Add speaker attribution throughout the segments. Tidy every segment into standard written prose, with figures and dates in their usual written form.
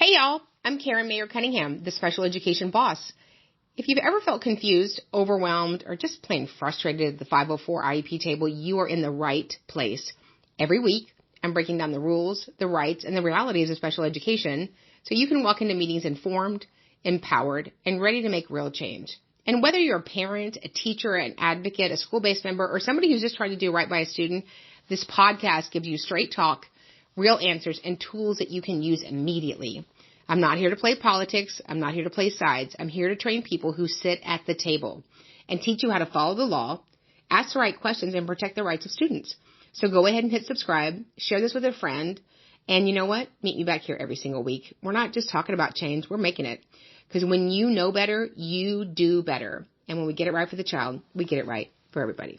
Speaker 1: Hey y'all, I'm Mayer Cunningham, the special education boss. If you've ever felt confused, overwhelmed, or just plain frustrated at the 504 IEP table, you are in the right place. Every week, I'm breaking down the rules, the rights, and the realities of special education so you can walk into meetings informed, empowered, and ready to make real change. And whether you're a parent, a teacher, an advocate, a school-based member, or somebody who's just trying to do right by a student, this podcast gives you straight talk, real answers, and tools that you can use immediately. I'm not here to play politics. I'm not here to play sides. I'm here to train people who sit at the table and teach you how to follow the law, ask the right questions, and protect the rights of students. So go ahead and hit subscribe, share this with a friend, and you know what? Meet me back here every single week. We're not just talking about change. We're making it. Because when you know better, you do better. And when we get it right for the child, we get it right for everybody.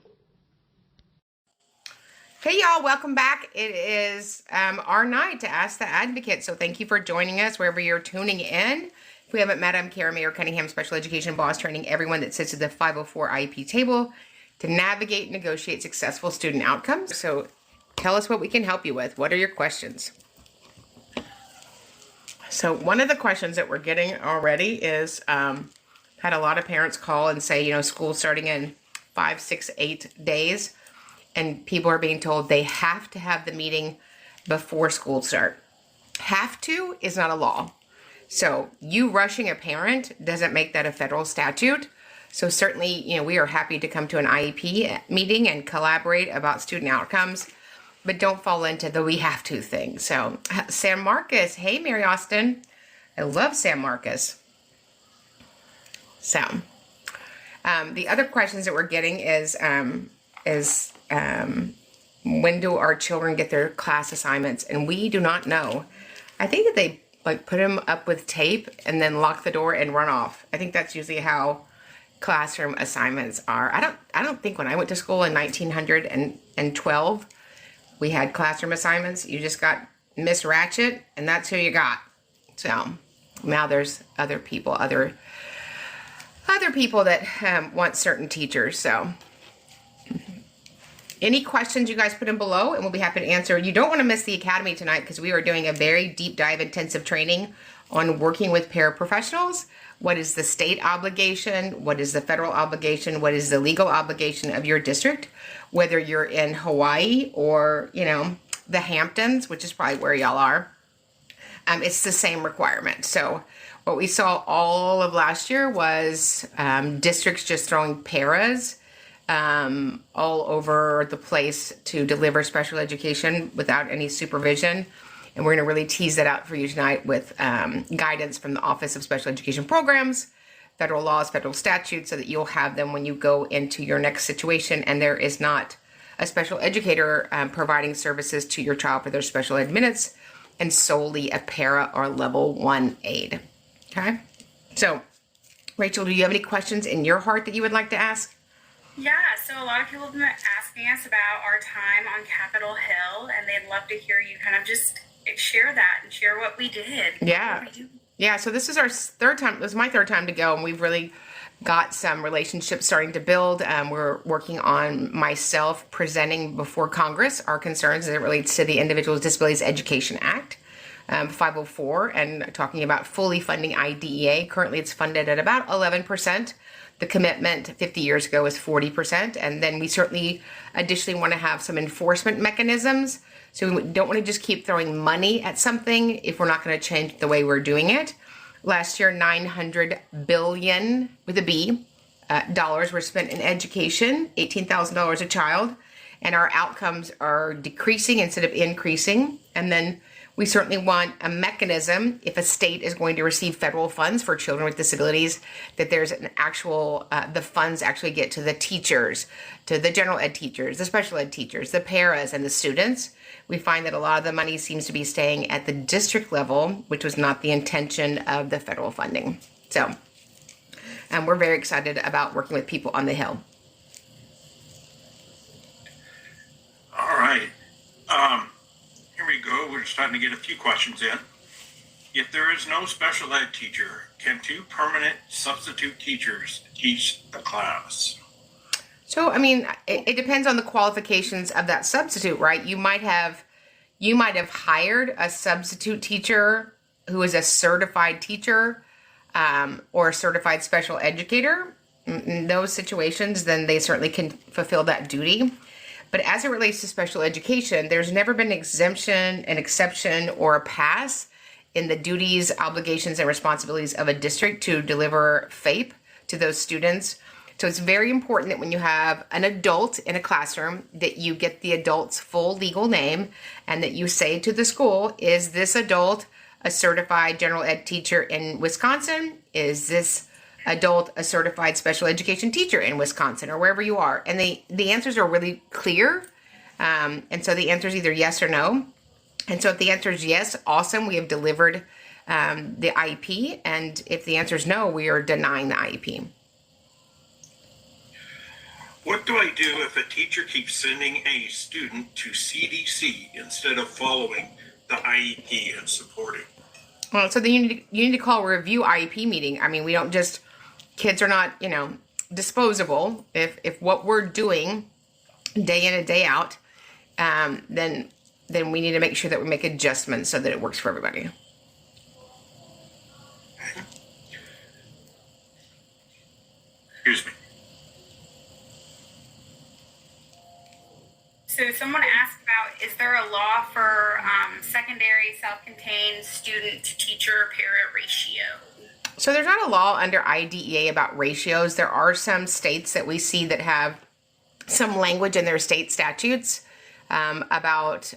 Speaker 1: Hey y'all, welcome back. It is our night to Ask the Advocate. So thank you for joining us wherever you're tuning in. If we haven't met, I'm Mayer Cunningham, special education boss, training everyone that sits at the 504 IEP table to navigate and negotiate successful student outcomes. So tell us what we can help you with. What are your questions? So one of the questions that we're getting already is, had a lot of parents call and say, school's starting in 5, 6, 8 days. And people are being told they have to have the meeting before school start. Have to is not a law. So you rushing a parent doesn't make that a federal statute. So certainly, we are happy to come to an IEP meeting and collaborate about student outcomes, but don't fall into the we have to thing. So San Marcos, hey, Mary Austin. I love San Marcos. So the other questions that we're getting is when do our children get their class assignments? And we do not know. I think that they put them up with tape and then lock the door and run off. I think that's usually how classroom assignments are. I don't think when I went to school in 1912, we had classroom assignments. You just got Miss Ratchet and that's who you got. So now there's other people that want certain teachers. So any questions you guys put in below and we'll be happy to answer. You don't want to miss the Academy tonight because we are doing a very deep dive intensive training on working with paraprofessionals. What is the state obligation? What is the federal obligation? What is the legal obligation of your district? Whether you're in Hawaii or, the Hamptons, which is probably where y'all are, it's the same requirement. So what we saw all of last year was districts just throwing paras all over the place to deliver special education without any supervision. And we're going to really tease that out for you tonight with guidance from the Office of Special Education Programs, federal laws, federal statutes, so that you'll have them when you go into your next situation and there is not a special educator providing services to your child for their special ed minutes and solely a para or level 1 aide. Okay? So, Rachel, do you have any questions in your heart that you would like to ask?
Speaker 2: Yeah, so a lot of people have been asking us about our time on Capitol Hill, and they'd love to hear you kind of just share that and share what we did.
Speaker 1: Yeah. Yeah, so this is our third time. It was my third time to go, and we've really got some relationships starting to build. We're working on myself presenting before Congress our concerns as it relates to the Individuals with Disabilities Education Act, 504, and talking about fully funding IDEA. Currently, it's funded at about 11%. The commitment 50 years ago was 40%. And then we certainly additionally want to have some enforcement mechanisms. So we don't want to just keep throwing money at something if we're not going to change the way we're doing it. Last year, $900 billion with a B dollars were spent in education, $18,000 a child. And our outcomes are decreasing instead of increasing. And then we certainly want a mechanism, if a state is going to receive federal funds for children with disabilities, that there's an actual, the funds actually get to the teachers, to the general ed teachers, the special ed teachers, the paras, and the students. We find that a lot of the money seems to be staying at the district level, which was not the intention of the federal funding. So, we're very excited about working with people on the Hill.
Speaker 3: All right. Here we go. We're starting to get a few questions in. If there is no special ed teacher, can 2 permanent substitute teachers teach the class?
Speaker 1: So, it depends on the qualifications of that substitute, right? You might have hired a substitute teacher who is a certified teacher or a certified special educator, in those situations, then they certainly can fulfill that duty. But as it relates to special education, there's never been an exemption, an exception, or a pass in the duties, obligations, and responsibilities of a district to deliver FAPE to those students. So it's very important that when you have an adult in a classroom, that you get the adult's full legal name and that you say to the school, is this adult a certified general ed teacher in Wisconsin? Is this adult a certified special education teacher in Wisconsin or wherever you are? And the answers are really clear. And so the answer is either yes or no. And so if the answer is yes, awesome, we have delivered the IEP. And if the answer is no, we are denying the IEP.
Speaker 3: What do I do if a teacher keeps sending a student to CDC instead of following the IEP and supporting?
Speaker 1: Well, so then you need to call a review IEP meeting. I mean, we don't just, kids are not, disposable. If what we're doing day in and day out, then we need to make sure that we make adjustments so that it works for everybody.
Speaker 3: Excuse me.
Speaker 2: So someone asked about, is there a law for secondary self-contained student-to-teacher parent ratio?
Speaker 1: So there's not a law under IDEA about ratios. There are some states that we see that have some language in their state statutes about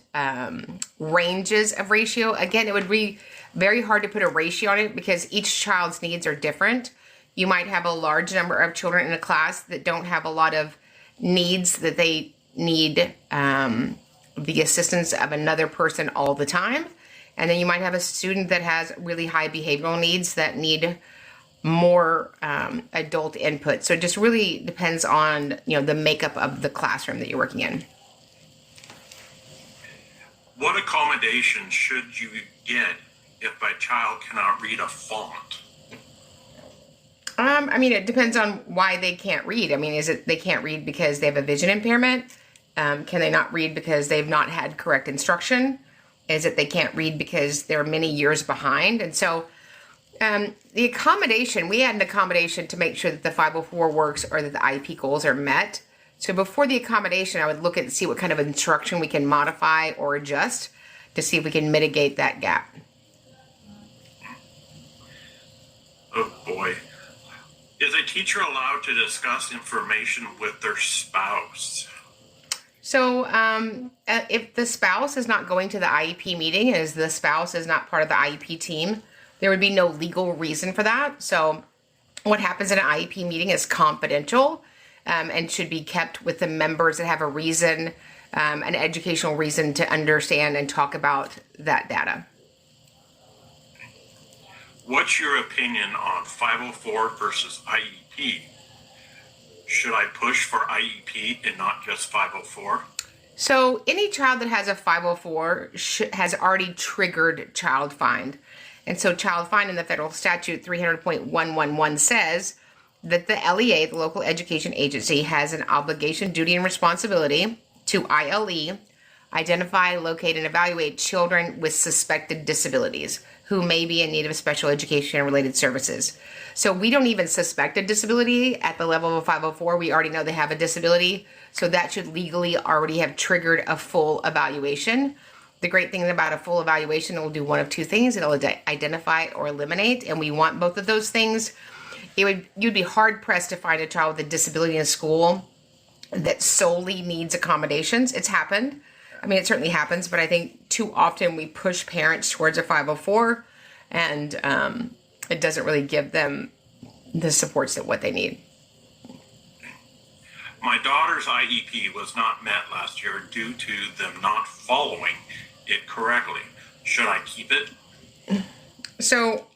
Speaker 1: ranges of ratio. Again, it would be very hard to put a ratio on it because each child's needs are different. You might have a large number of children in a class that don't have a lot of needs, that they need the assistance of another person all the time. And then you might have a student that has really high behavioral needs that need more adult input. So it just really depends on, the makeup of the classroom that you're working in.
Speaker 3: What accommodation should you get if a child cannot read a font?
Speaker 1: It depends on why they can't read. Is it they can't read because they have a vision impairment? Can they not read because they've not had correct instruction? Is it they can't read because they're many years behind? And so the accommodation, we had an accommodation to make sure that the 504 works or that the IEP goals are met. So before the accommodation, I would look at see what kind of instruction we can modify or adjust to see if we can mitigate that gap.
Speaker 3: Oh boy. Is a teacher allowed to discuss information with their spouse?
Speaker 1: So if the spouse is not going to the IEP meeting, as the spouse is not part of the IEP team, there would be no legal reason for that. So what happens in an IEP meeting is confidential and should be kept with the members that have a reason, an educational reason to understand and talk about that data.
Speaker 3: What's your opinion on 504 versus IEP? Should I push for IEP and not just 504?
Speaker 1: So any child that has a 504 has already triggered child find. And so child find in the federal statute 300.111 says that the LEA, the local education agency, has an obligation, duty, and responsibility to ILE, identify, locate, and evaluate children with suspected disabilities who may be in need of special education and related services. So we don't even suspect a disability at the level of a 504. We already know they have a disability. So that should legally already have triggered a full evaluation. The great thing about a full evaluation, it will do one of two things. It'll identify or eliminate, and we want both of those things. You'd be hard pressed to find a child with a disability in school that solely needs accommodations. It's happened. It certainly happens, but I think too often we push parents towards a 504 and it doesn't really give them the supports that what they need.
Speaker 3: My daughter's IEP was not met last year due to them not following it correctly. Should I keep it?
Speaker 1: So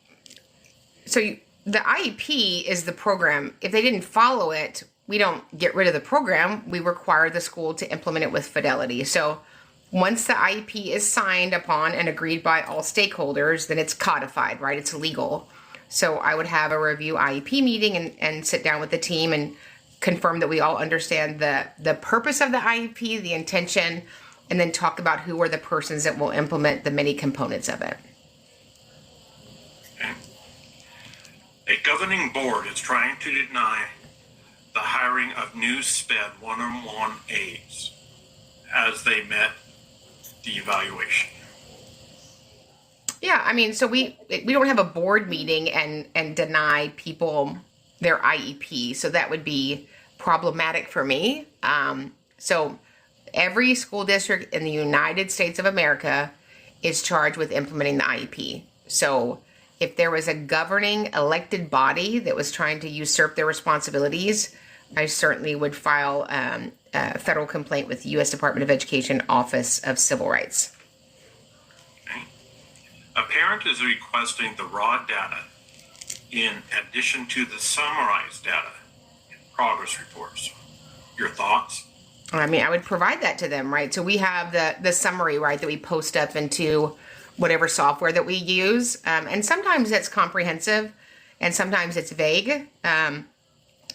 Speaker 1: the IEP is the program. If they didn't follow it, we don't get rid of the program. We require the school to implement it with fidelity. So once the IEP is signed upon and agreed by all stakeholders, then it's codified, right? It's legal. So I would have a review IEP meeting and sit down with the team and confirm that we all understand the purpose of the IEP, the intention, and then talk about who are the persons that will implement the many components of it.
Speaker 3: governing board is trying to deny the hiring of new SPED one-on-one aides as they met the evaluation.
Speaker 1: Yeah, I mean, so we don't have a board meeting and deny people their IEP, so that would be problematic for me. So every school district in the United States of America is charged with implementing the IEP. So if there was a governing elected body that was trying to usurp their responsibilities, I certainly would file a federal complaint with the U.S. Department of Education Office of Civil Rights.
Speaker 3: Okay. A parent is requesting the raw data in addition to the summarized data in progress reports. Your thoughts?
Speaker 1: I mean, I would provide that to them, right? So we have the summary, right, that we post up into whatever software that we use. And sometimes it's comprehensive and sometimes it's vague.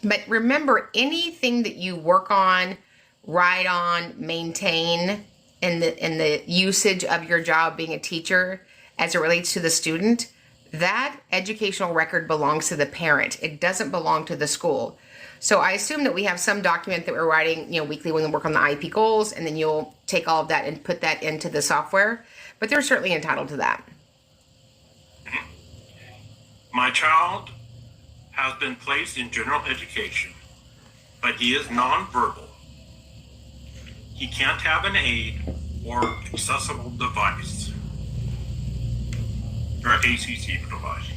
Speaker 1: But remember, anything that you work on, write on, maintain in the usage of your job being a teacher as it relates to the student, that educational record belongs to the parent. It doesn't belong to the school. So I assume that we have some document that we're writing, weekly when we work on the IEP goals, and then you'll take all of that and put that into the software. But they're certainly entitled to that.
Speaker 3: My child has been placed in general education, but he is nonverbal. He can't have an aid or accessible device, or ACC device.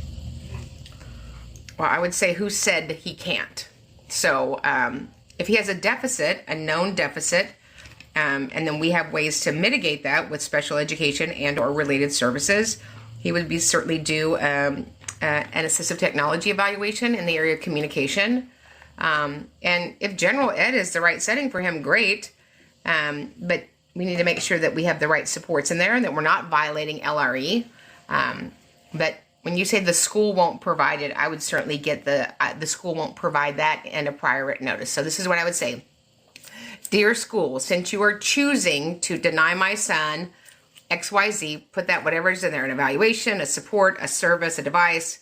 Speaker 1: Well, I would say who said he can't. So if he has a deficit, a known deficit, and then we have ways to mitigate that with special education and or related services, he would be certainly due an assistive technology evaluation in the area of communication. And if general ed is the right setting for him, great. But we need to make sure that we have the right supports in there and that we're not violating LRE. But when you say the school won't provide it, I would certainly get the school won't provide that and a prior written notice. So this is what I would say. Dear school, since you are choosing to deny my son XYZ, put that whatever is in there, an evaluation, a support, a service, a device.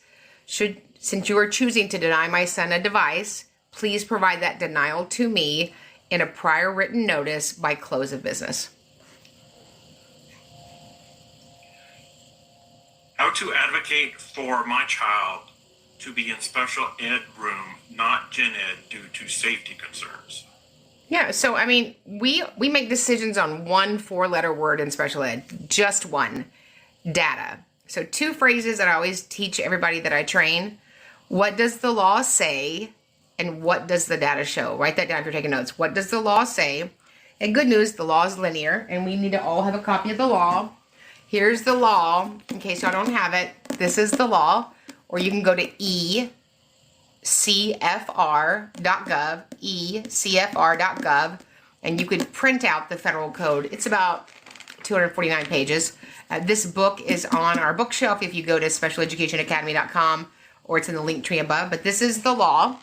Speaker 1: Since you are choosing to deny my son a device, please provide that denial to me in a prior written notice by close of business.
Speaker 3: How to advocate for my child to be in special ed room, not gen ed, due to safety concerns.
Speaker 1: Yeah, so I mean, we make decisions on one 4-letter word in special ed, just one, data. So 2 phrases that I always teach everybody that I train. What does the law say and what does the data show? Write that down if you're taking notes. What does the law say? And good news, the law is linear and we need to all have a copy of the law. Here's the law, in case y'all don't have it. This is the law, or you can go to ecfr.gov, and you could print out the federal code. It's about 249 pages. This book is on our bookshelf if you go to specialeducationacademy.com, or it's in the link tree above. But this is the law,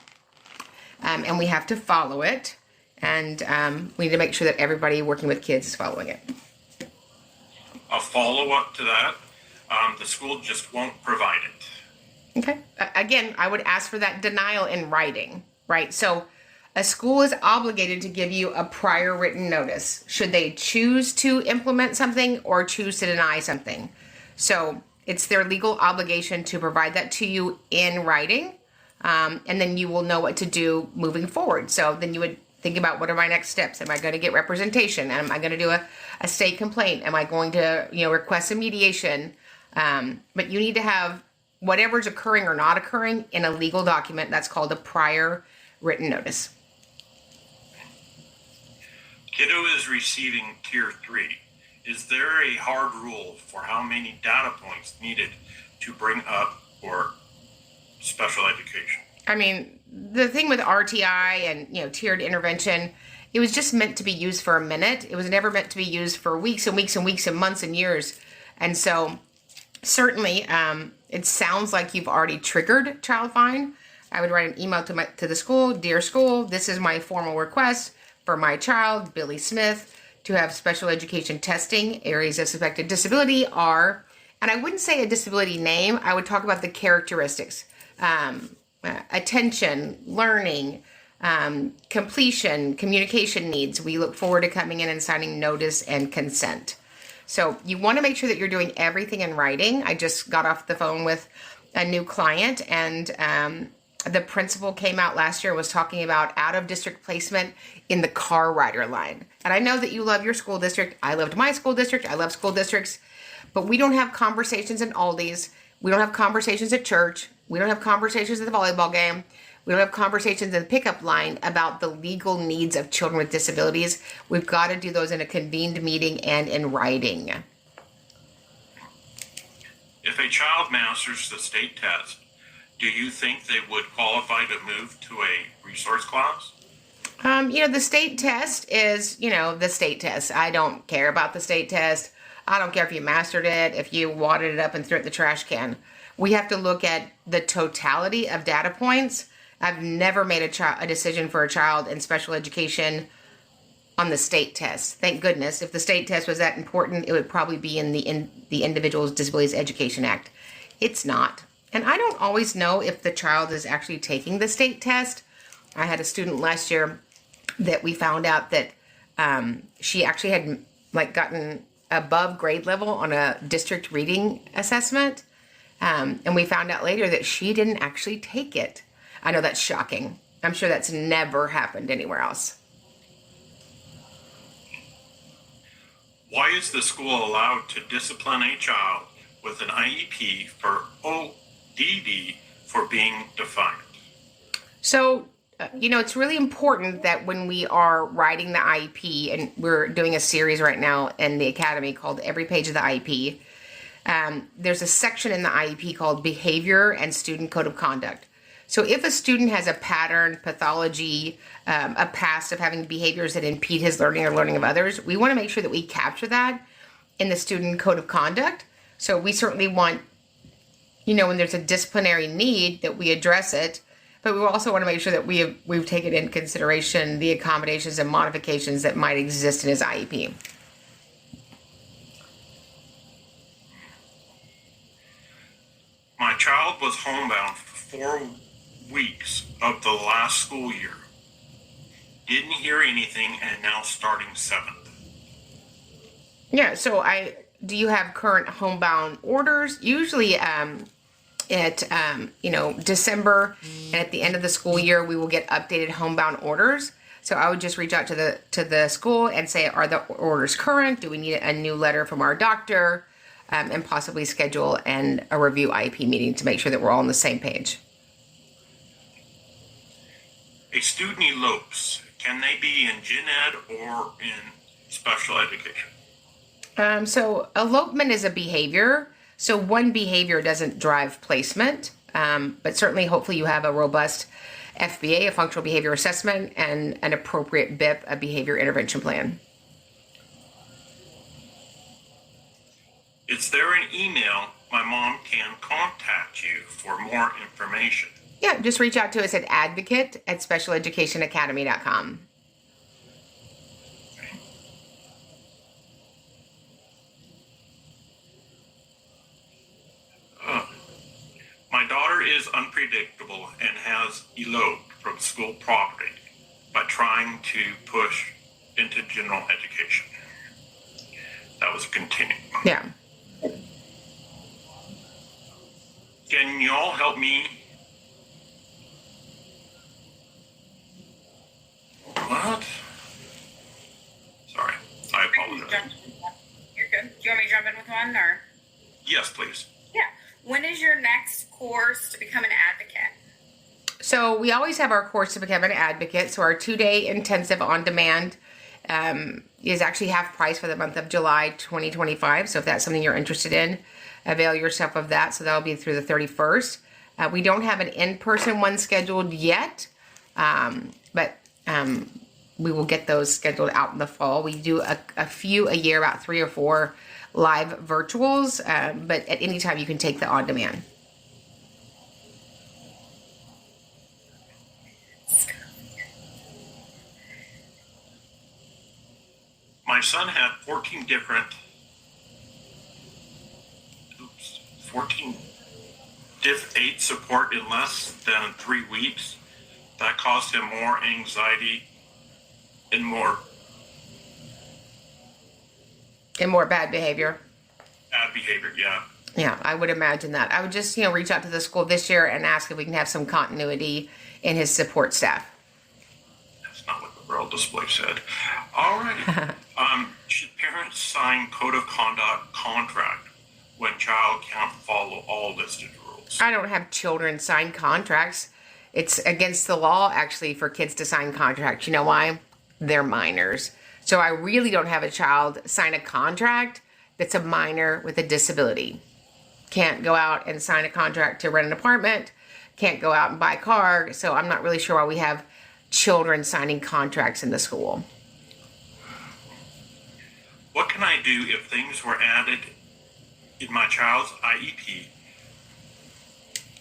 Speaker 1: and we have to follow it, and we need to make sure that everybody working with kids is following it.
Speaker 3: A follow-up to that, the school just won't provide it.
Speaker 1: Okay. Again, I would ask for that denial in writing, right? So a school is obligated to give you a prior written notice should they choose to implement something or choose to deny something. So it's their legal obligation to provide that to you in writing, and then you will know what to do moving forward. So then you would think about, what are my next steps? Am I going to get representation? Am I going to do a state complaint? Am I going to request a mediation? But you need to have whatever's occurring or not occurring in a legal document. That's called a prior written notice.
Speaker 3: Kiddo is receiving tier 3. Is there a hard rule for how many data points needed to bring up for special education?
Speaker 1: I mean, the thing with RTI and tiered intervention, it was just meant to be used for a minute. It was never meant to be used for weeks and weeks and weeks and months and years. And so certainly it sounds like you've already triggered child fine. I would write an email to the school. Dear school, this is my formal request for my child, Billy Smith, to have special education testing. Areas of suspected disability are, and I wouldn't say a disability name, I would talk about the characteristics. attention, learning, completion, communication needs, we look forward to coming in and signing notice and consent. So you want to make sure that you're doing everything in writing. I just got off the phone with a new client, and the principal came out last year and was talking about out-of-district placement in the car rider line. And I know that you love your school district. I loved my school district. I love school districts. But we don't have conversations in Aldi's. We don't have conversations at church. We don't have conversations at the volleyball game. We don't have conversations in the pickup line about the legal needs of children with disabilities. We've got to do those in a convened meeting and in writing.
Speaker 3: If a child masters the state test, do you think they would qualify to move to a resource class?
Speaker 1: The state test is, the state test. I don't care about the state test. I don't care if you mastered it, if you wadded it up and threw it in the trash can. We have to look at the totality of data points. I've never made a decision for a child in special education on the state test. Thank goodness. If the state test was that important, it would probably be in the Individuals with Disabilities Education Act. It's not. And I don't always know if the child is actually taking the state test. I had a student last year that we found out that she actually had gotten above grade level on a district reading assessment. And we found out later that she didn't actually take it. I know that's shocking. I'm sure that's never happened anywhere else.
Speaker 3: Why is the school allowed to discipline a child with an IEP for ODD for being defiant?
Speaker 1: So, it's really important that when we are writing the IEP, and we're doing a series right now in the Academy called Every Page of the IEP, there's a section in the IEP called Behavior and Student Code of Conduct. So if a student has a pattern, pathology, a past of having behaviors that impede his learning or learning of others, we want to make sure that we capture that in the student code of conduct. So we certainly want, when there's a disciplinary need, that we address it, but we also want to make sure that we've taken into consideration the accommodations and modifications that might exist in his IEP.
Speaker 3: My child was homebound for 4 weeks of the last school year. Didn't hear anything, and now starting 7th.
Speaker 1: Yeah, so do you have current homebound orders? Usually December and at the end of the school year, we will get updated homebound orders. So I would just reach out to the school and say, are the orders current? Do we need a new letter from our doctor? And possibly schedule a review IEP meeting to make sure that we're all on the same page.
Speaker 3: A student elopes. Can they be in gen ed or in special education?
Speaker 1: So elopement is a behavior. So one behavior doesn't drive placement, but certainly hopefully you have a robust FBA, a functional behavior assessment, and an appropriate BIP, a behavior intervention plan.
Speaker 3: Is there an email my mom can contact you for more information?
Speaker 1: Yeah, just reach out to us at advocate@specialeducationacademy.com.
Speaker 3: My daughter is unpredictable and has eloped from school property by trying to push into general education. That was a continuum.
Speaker 1: Yeah.
Speaker 3: Can you all help me? What? Sorry, I apologize.
Speaker 2: You're good. Do you want me to jump in with one, or?
Speaker 3: Yes, please.
Speaker 2: Yeah. When is your next course to become an advocate?
Speaker 1: So we always have our course to become an advocate. So our 2-day intensive on demand is actually half price for the month of July 2025. So if that's something you're interested in, avail yourself of that. So that'll be through the 31st. We don't have an in-person one scheduled yet, but we will get those scheduled out in the fall. We do a few a year, about 3 or 4 live virtuals, but at any time you can take the on demand.
Speaker 3: My son had 14 different Diff 8 support in less than 3 weeks. That caused him more anxiety and more
Speaker 1: bad behavior.
Speaker 3: bad behavior, yeah.
Speaker 1: Yeah, I would imagine that. I would just, reach out to the school this year and ask if we can have some continuity in his support staff.
Speaker 3: That's not what the braille display said. All righty. Should parents sign code of conduct contract when child can't follow all listed rules?
Speaker 1: I don't have children sign contracts. It's against the law, actually, for kids to sign contracts. You know why? They're minors. So I really don't have a child sign a contract that's a minor with a disability. Can't go out and sign a contract to rent an apartment. Can't go out and buy a car. So I'm not really sure why we have children signing contracts in the school.
Speaker 3: What can I do if things were added in my child's IEP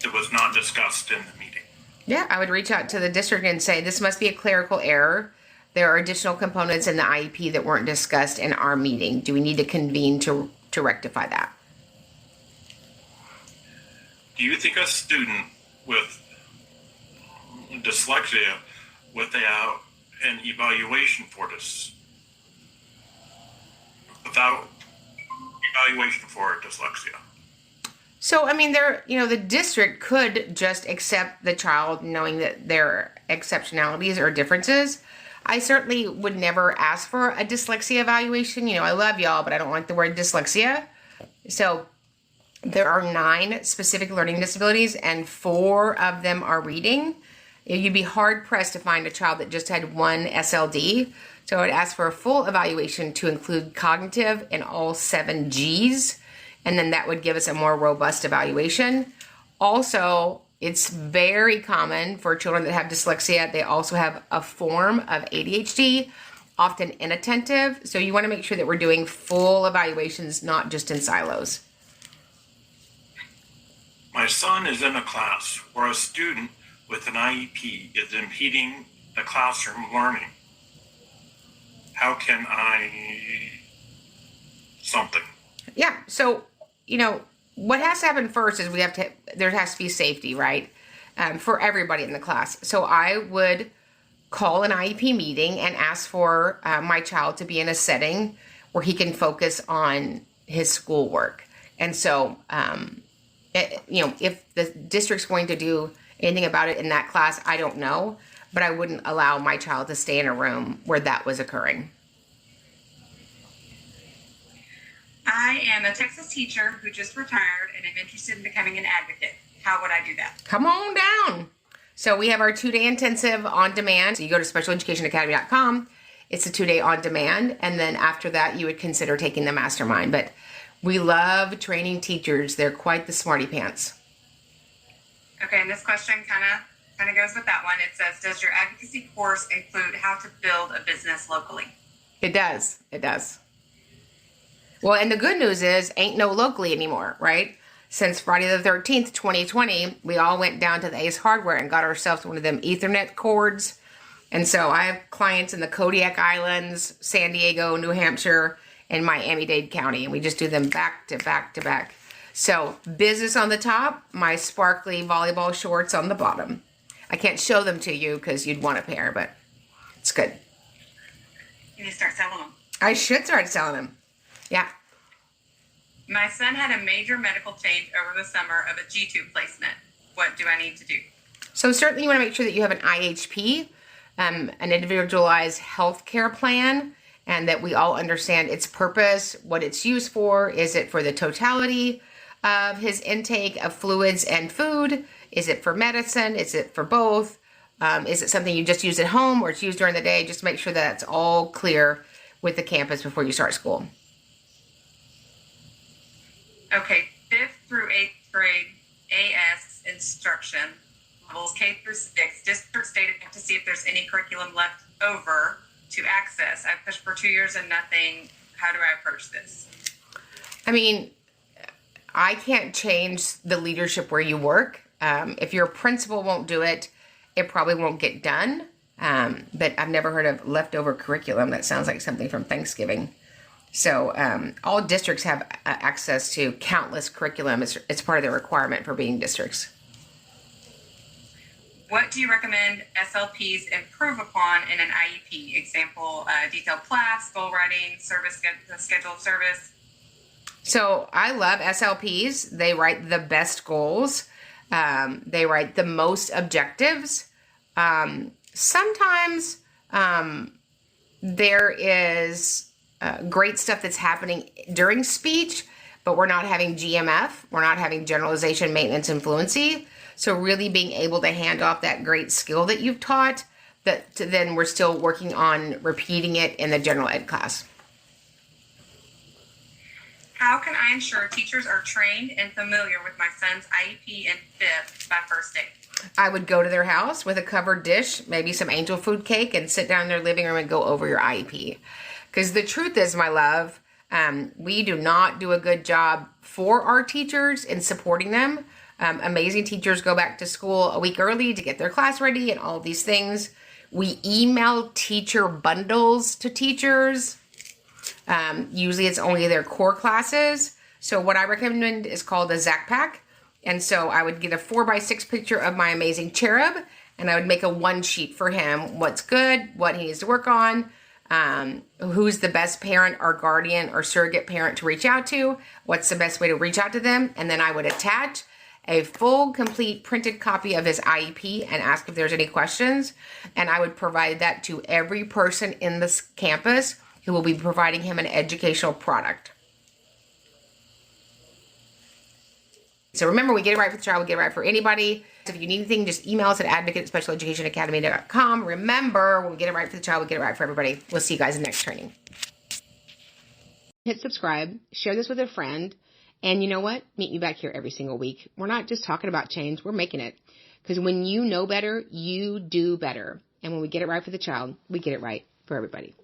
Speaker 3: that was not discussed in the meeting?
Speaker 1: Yeah, I would reach out to the district and say, this must be a clerical error. There are additional components in the IEP that weren't discussed in our meeting. Do we need to convene to rectify that?
Speaker 3: Do you think a student with dyslexia without an evaluation for this, without evaluation for dyslexia?
Speaker 1: So, the district could just accept the child knowing that there are exceptionalities or differences. I certainly would never ask for a dyslexia evaluation. I love y'all, but I don't like the word dyslexia. So there are 9 specific learning disabilities and 4 of them are reading. You'd be hard pressed to find a child that just had 1 SLD. So I would ask for a full evaluation to include cognitive and all 7 Gs. And then that would give us a more robust evaluation. Also, it's very common for children that have dyslexia. They also have a form of ADHD, often inattentive. So you want to make sure that we're doing full evaluations, not just in silos.
Speaker 3: My son is in a class where a student with an IEP is impeding the classroom learning. How can I something?
Speaker 1: Yeah, so, what has to happen first is there has to be safety, right? For everybody in the class. So I would call an IEP meeting and ask for my child to be in a setting where he can focus on his schoolwork. And so, if the district's going to do anything about it in that class, I don't know, but I wouldn't allow my child to stay in a room where that was occurring.
Speaker 4: I am a Texas teacher who just retired and am interested in becoming an advocate. How would I do that?
Speaker 1: Come on down. So we have our 2-day intensive on demand. So you go to specialeducationacademy.com. It's a 2-day on demand. And then after that, you would consider taking the mastermind. But we love training teachers. They're quite the smarty pants.
Speaker 4: Okay, and this question kind of goes with that one. It says, does your advocacy course include how to build a business locally?
Speaker 1: It does. It does. Well, and the good news is, ain't no locally anymore, right? Since Friday the 13th, 2020, we all went down to the Ace Hardware and got ourselves one of them Ethernet cords. And so I have clients in the Kodiak Islands, San Diego, New Hampshire, and Miami-Dade County. And we just do them back to back to back. So business on the top, my sparkly volleyball shorts on the bottom. I can't show them to you because you'd want a pair, but it's good.
Speaker 4: You need to start selling them.
Speaker 1: I should start selling them. Yeah.
Speaker 4: My son had a major medical change over the summer of a G-tube placement. What do I need to do?
Speaker 1: So certainly you want to make sure that you have an IHP, an individualized health care plan, and that we all understand its purpose, what it's used for. Is it for the totality of his intake of fluids and food? Is it for medicine? Is it for both? Is it something you just use at home or it's used during the day? Just make sure that it's all clear with the campus before you start school.
Speaker 4: Okay, 5th through 8th grade AS instruction, levels K through 6, district stated to see if there's any curriculum left over to access. I've pushed for 2 years and nothing. How do I approach this?
Speaker 1: I can't change the leadership where you work. If your principal won't do it, it probably won't get done. But I've never heard of leftover curriculum. That sounds like something from Thanksgiving. So all districts have access to countless curriculum. It's part of their requirement for being districts.
Speaker 4: What do you recommend SLPs improve upon in an IEP? Example, detailed class, goal writing, service schedule of service.
Speaker 1: So I love SLPs. They write the best goals. They write the most objectives. Sometimes there is great stuff that's happening during speech, but we're not having GMF. We're not having generalization, maintenance, and fluency. So really being able to hand off that great skill that you've taught, that then we're still working on repeating it in the general ed class.
Speaker 4: How can I ensure teachers are trained and familiar with my son's IEP in 5th by first day?
Speaker 1: I would go to their house with a covered dish, maybe some angel food cake, and sit down in their living room and go over your IEP. Because the truth is, my love, we do not do a good job for our teachers in supporting them. Amazing teachers go back to school a week early to get their class ready and all of these things. We email teacher bundles to teachers. Usually it's only their core classes. So what I recommend is called a Zac Pack. And so I would get a 4x6 picture of my amazing cherub, and I would make a one sheet for him. What's good, what he needs to work on, who's the best parent or guardian or surrogate parent to reach out to, what's the best way to reach out to them. And then I would attach a full, complete printed copy of his IEP and ask if there's any questions. And I would provide that to every person in this campus who will be providing him an educational product. So remember, we get it right for the child, we get it right for anybody. So if you need anything, just email us at advocate@specialeducationacademy.com. Remember, when we get it right for the child, we get it right for everybody. We'll see you guys in the next training. Hit subscribe, share this with a friend, and you know what? Meet me back here every single week. We're not just talking about change, we're making it. Because when you know better, you do better. And when we get it right for the child, we get it right for everybody.